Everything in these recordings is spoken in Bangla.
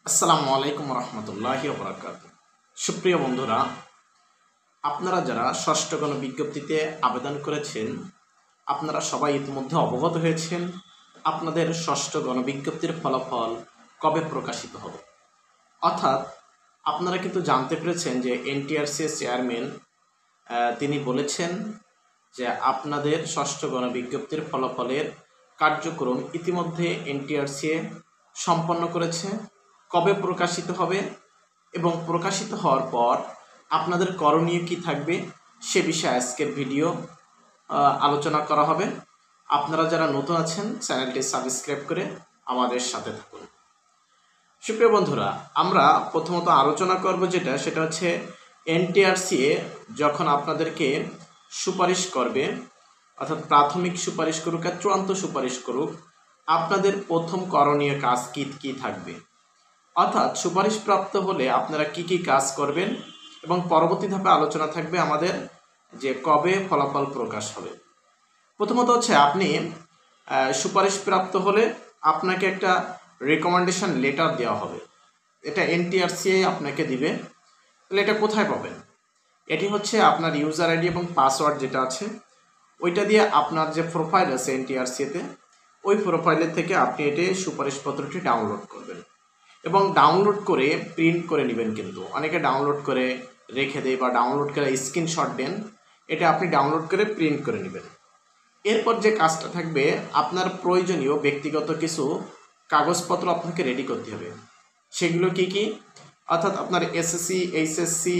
আসসালামু আলাইকুম রহমতুল্লাহি ওয়া বারাকাতুহু। সুপ্রিয় বন্ধুরা, আপনারা যারা ষষ্ঠ গণবিজ্ঞপ্তিতে আবেদন করেছেন, আপনারা সবাই ইতিমধ্যে অবগত হয়েছেন আপনাদের ষষ্ঠ গণবিজ্ঞপ্তির ফলাফল কবে প্রকাশিত হবে। অর্থাৎ আপনারা কিন্তু জানতে পেরেছেন যে এনটিআরসি চেয়ারম্যান তিনি বলেছেন যে আপনাদের ষষ্ঠ গণবিজ্ঞপ্তির ফলাফলের কার্যক্রম ইতিমধ্যে এনটিআরসি সম্পন্ন করেছে। কবে প্রকাশিত হবে এবং প্রকাশিত হওয়ার পর আপনাদের করণীয় কী থাকবে সে বিষয়ে আজকের ভিডিও আলোচনা করা হবে। আপনারা যারা নতুন আছেন চ্যানেলটি সাবস্ক্রাইব করে আমাদের সাথে থাকুন। সুপ্রিয় বন্ধুরা, আমরা প্রথমত আলোচনা করব সেটা হচ্ছে এনটিআরসি যখন আপনাদেরকে সুপারিশ করবে, অর্থাৎ প্রাথমিক সুপারিশ করুক আর চূড়ান্ত সুপারিশ করুক, আপনাদের প্রথম করণীয় কাজ কী থাকবে, অর্থাৎ সুপারিশ প্রাপ্ত হলে আপনারা কি কাজ করবেন এবং পরবর্তী ধাপে আলোচনা থাকবে আমাদের যে কবে ফলাফল প্রকাশ হবে। প্রথমত হচ্ছে আপনি সুপারিশ প্রাপ্ত হলে আপনাকে একটা রেকমেন্ডেশন লেটার দেওয়া হবে। এটা এনটিআরসি আপনাকে দিবে। তাহলে এটা কোথায় পাবেন? এটি হচ্ছে আপনার ইউজার আইডি এবং পাসওয়ার্ড যেটা আছে ওইটা দিয়ে আপনার যে প্রোফাইল আছে এনটিআরসিতে, ওই প্রোফাইলের থেকে আপনি এটি সুপারিশপত্রটি ডাউনলোড করবেন এবং ডাউনলোড করে প্রিন্ট করে নেবেন। কিন্তু অনেকে ডাউনলোড করে রেখে দেয় বা ডাউনলোড করে স্ক্রিনশট দেন, এটা আপনি ডাউনলোড করে প্রিন্ট করে নেবেন। এরপর যে কাজটা থাকবে, আপনার প্রয়োজনীয় ব্যক্তিগত কিছু কাগজপত্র আপনাকে রেডি করতে হবে। সেগুলো কি, অর্থাৎ আপনার এসএসসি, এইচএসসি,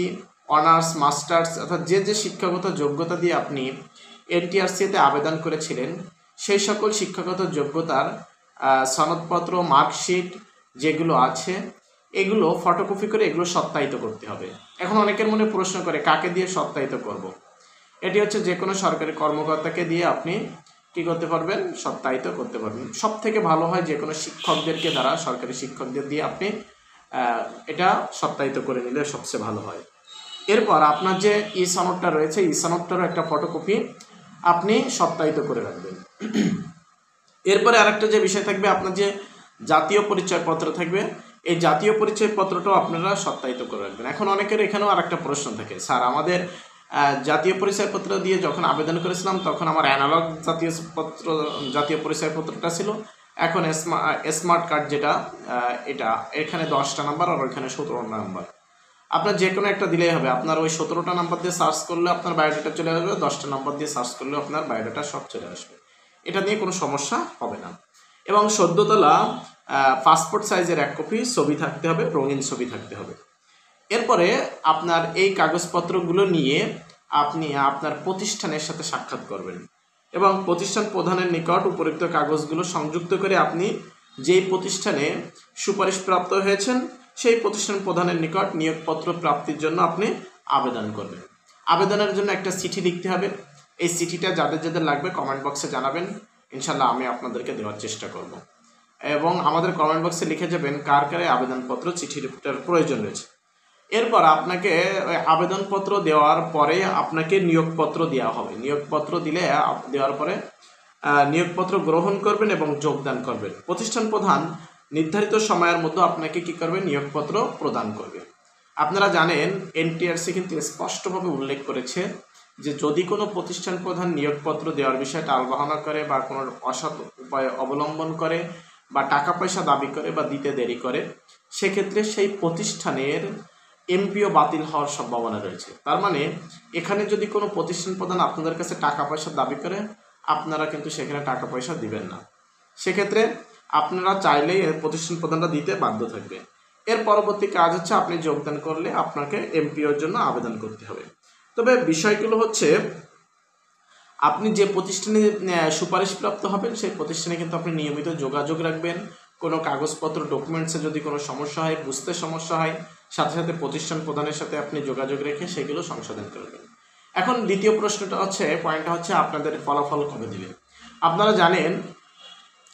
অনার্স, মাস্টার্স, অর্থাৎ যে শিক্ষাগত যোগ্যতা দিয়ে আপনি এনটিআরসিতে আবেদন করেছিলেন সেই সকল শিক্ষাগত যোগ্যতার সনদপত্র, মার্কশিট যেগুলো আছে এগুলো ফটোকপি করে এগুলো সত্যায়িত করতে হবে। এখন অনেকের মনে প্রশ্ন করে কাকে দিয়ে সত্যায়িত করব। এটি হচ্ছে যে কোনো সরকারি কর্মকর্তাকে দিয়ে আপনি কী করতে পারবেন, সত্যায়িত করতে পারবেন। সব থেকে ভালো হয় যে কোনো শিক্ষকদেরকে দ্বারা, সরকারি শিক্ষকদের দিয়ে আপনি এটা সত্যায়িত করে নিলে সবচেয়ে ভালো হয়। এরপর আপনার যে ই সনদটা রয়েছে, ই সনদটারও একটা ফটোকপি আপনি সত্যায়িত করে রাখবেন। এরপরে আরেকটা যে বিষয় থাকবে, আপনার যে জাতীয় পরিচয়পত্র থাকবে, এই জাতীয় পরিচয়পত্রটাও আপনারা সত্যায়িত করে রাখবেন। এখন অনেকের এখানেও আরেকটা প্রশ্ন থাকে, স্যার আমাদের জাতীয় পরিচয়পত্র দিয়ে যখন আবেদন করেছিলাম তখন আমার অ্যানালগ জাতীয় পরিচয়পত্রটা ছিল, এখন স্মার্ট কার্ড যেটা এটা এখানে 10টা নাম্বার আর ওইখানে 17টা নাম্বার। আপনার যে কোনো একটা দিলেই হবে। আপনার ওই 17টা নাম্বার দিয়ে সার্চ করলে আপনার বায়োডাটা চলে আসবে, 10টা নাম্বার দিয়ে সার্চ করলে আপনার বায়োডাটা সব চলে আসবে। এটা নিয়ে কোনো সমস্যা হবে না। এবং সদ্য তোলা পাসপোর্ট সাইজের 1 কপি ছবি থাকতে হবে, রঙিন ছবি থাকতে হবে। এরপরে আপনার এই কাগজপত্রগুলো নিয়ে আপনি আপনার প্রতিষ্ঠানের সাথে সাক্ষাৎ করবেন এবং প্রতিষ্ঠান প্রধানের নিকট উপরোক্ত কাগজগুলো সংযুক্ত করে আপনি যেই প্রতিষ্ঠানে সুপারিশপ্রাপ্ত হয়েছেন সেই প্রতিষ্ঠান প্রধানের নিকট নিয়োগপত্র প্রাপ্তির জন্য আপনি আবেদন করবেন। আবেদনের জন্য একটা চিঠি লিখতে হবে। এই চিঠিটা যাদের লাগবে কমেন্ট বক্সে জানাবেন, ইনশাল্লাহ আমি আপনাদেরকে দেওয়ার চেষ্টা করব। এবং আমাদের কমেন্ট বক্সে লিখে যাবেন কার আবেদনপত্র চিঠিটার প্রয়োজন রয়েছে। এরপর আপনাকে আবেদনপত্র দেওয়ার পরে আপনাকে নিয়োগপত্র দেওয়া হবে। নিয়োগপত্র দেওয়ার পরে নিয়োগপত্র গ্রহণ করবেন এবং যোগদান করবেন। প্রতিষ্ঠান প্রধান নির্ধারিত সময়ের মধ্যে আপনাকে কী করবে, নিয়োগপত্র প্রদান করবে। আপনারা জানেন এনটিআরসি কিন্তু স্পষ্টভাবে উল্লেখ করেছে যে যদি কোনো প্রতিষ্ঠান প্রধান নিয়োগপত্র দেওয়ার বিষয়ে টালবাহানা করে বা কোনো অসৎ উপায় অবলম্বন করে বা টাকা পয়সা দাবি করে বা দিতে দেরি করে, সেক্ষেত্রে সেই প্রতিষ্ঠানের এমপিও বাতিল হওয়ার সম্ভাবনা রয়েছে। তার মানে এখানে যদি কোনো প্রতিষ্ঠান প্রধান আপনাদের কাছে টাকা পয়সা দাবি করে, আপনারা কিন্তু সেখানে টাকা পয়সা দিবেন না। সেক্ষেত্রে আপনারা চাইলেই প্রতিষ্ঠান প্রধানটা দিতে বাধ্য থাকবে। এর পরবর্তী কাজ হচ্ছে আপনি যোগদান করলে আপনাকে এমপিওর জন্য আবেদন করতে হবে। তবে বিষয়গুলো হচ্ছে আপনি যে প্রতিষ্ঠানে সুপারিশপ্রাপ্ত হবেন সেই প্রতিষ্ঠানে কিন্তু আপনি নিয়মিত যোগাযোগ রাখবেন। কোনো কাগজপত্র ডকুমেন্টসে যদি কোনো সমস্যা হয়, বুঝতে সমস্যা হয়, সাথে সাথে প্রতিষ্ঠান প্রধানের সাথে আপনি যোগাযোগ রেখে সেগুলো সংশোধন করবেন। এখন দ্বিতীয় পয়েন্টটা হচ্ছে আপনাদের ফলাফল কবে দিবে। আপনারা জানেন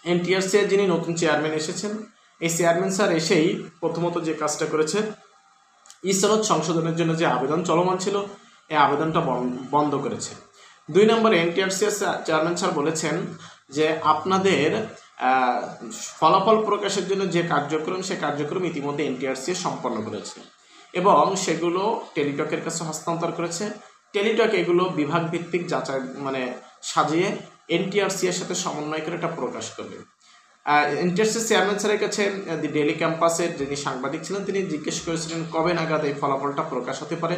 এনটিআরসি এর যিনি নতুন চেয়ারম্যান এসেছেন, এই চেয়ারম্যান স্যার এসেই প্রথমত যে কাজটা করেছে, ই সনদ সংশোধনের জন্য যে আবেদন চলমান ছিল এই আবেদনটা বন্ধ করেছে। 2 নম্বরে এনটিআরসি চেয়ারম্যান স্যার বলেছেন যে আপনাদের ফলাফল প্রকাশের জন্য যে কার্যক্রম, সে কার্যক্রম ইতিমধ্যে এনটিআরসি সম্পন্ন করেছে এবং সেগুলো টেলিটকের কাছে হস্তান্তর করেছে। টেলিটক এগুলো বিভাগ ভিত্তিক যাচাই মানে সাজিয়ে এনটিআরসি এর সাথে সমন্বয় করে এটা প্রকাশ করবে। এনটিআরসি চেয়ারম্যান স্যারের কাছে দি ডেইলি ক্যাম্পাসের যিনি সাংবাদিক ছিলেন তিনি জিজ্ঞেস করেছিলেন কবে নাগাদ এই ফলাফলটা প্রকাশ হতে পারে।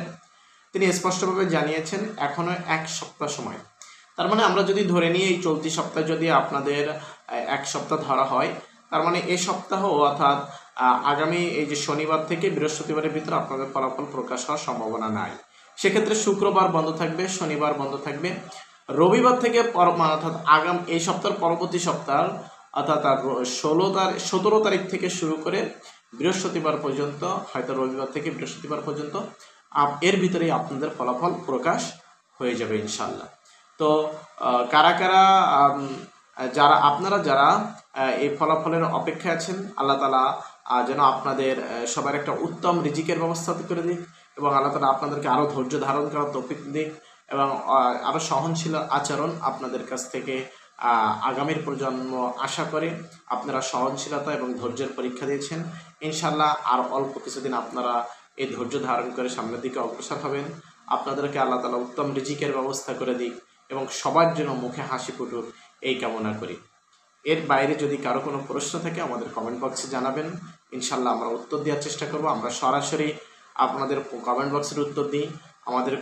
তিনি স্পষ্টভাবে জানিয়েছেন এখনো 1 সপ্তাহ সময়। তার মানে আমরা যদি ধরে নিই এই চলতি সপ্তাহে যদি আপনাদের 1 সপ্তাহ ধরা হয়, তার মানে এই সপ্তাহ অর্থাৎ আগামী এই যে শনিবার থেকে বৃহস্পতিবারের ভিতরে আপনাদের ফলাফল প্রকাশ হওয়ার সম্ভাবনা নাই। সেক্ষেত্রে শুক্রবার বন্ধ থাকবে, শনিবার বন্ধ থাকবে, রবিবার থেকে অর্থাৎ এই সপ্তাহের পরবর্তী সপ্তাহ অর্থাৎ 17 তারিখ থেকে শুরু করে বৃহস্পতিবার পর্যন্ত, হয়তো রবিবার থেকে বৃহস্পতিবার পর্যন্ত এর ভিতরেই আপনাদের ফলাফল প্রকাশ হয়ে যাবে ইনশাল্লাহ। তো কারা কারা আপনারা যারা এই ফলাফলের অপেক্ষায় আছেন, আল্লাহ তাআলা যেন আপনাদের সবার একটা উত্তম রিজিকের ব্যবস্থা করে দিক এবং আল্লাহ তাআলা আপনাদেরকে আরও ধৈর্য ধারণ করার তৌফিক দিক এবং আরও সহনশীল আচরণ আপনাদের কাছ থেকে আগামীর প্রজন্ম আশা করে। আপনারা সহনশীলতা এবং ধৈর্যের পরীক্ষা দিয়েছেন, ইনশাল্লাহ আর অল্প কিছুদিন আপনারা এই ধৈর্য ধারণ করে সামনের দিকে অগ্রসর হবেন। আপনাদেরকে আল্লাহ তাআলা উত্তম রিজিকের ব্যবস্থা করে দিক এবং সবার জন্য মুখে হাসি ফুটুক এই কামনা করি। এর বাইরে যদি কারো কোনো প্রশ্ন থাকে আমাদের কমেন্ট বক্সে জানাবেন, ইনশাল্লাহ আমরা উত্তর দেওয়ার চেষ্টা করব। আমরা সরাসরি আপনাদের কমেন্ট বক্সের উত্তর দিই, আমাদের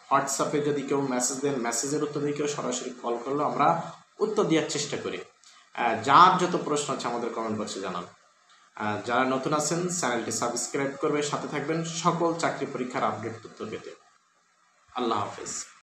হোয়াটসঅ্যাপে যদি কেউ মেসেজ দেন মেসেজের উত্তর দিই, কেউ সরাসরি কল করলেও আমরা উত্তর দেওয়ার চেষ্টা করি। যার যত প্রশ্ন আছে আমাদের কমেন্ট বক্সে জানান। যারা নতুন আছেন চ্যানেলটি সাবস্ক্রাইব করবে, সাথে থাকবেন সকল চাকরি পরীক্ষার আপডেট তথ্য পেতে। আল্লাহ হাফেজ।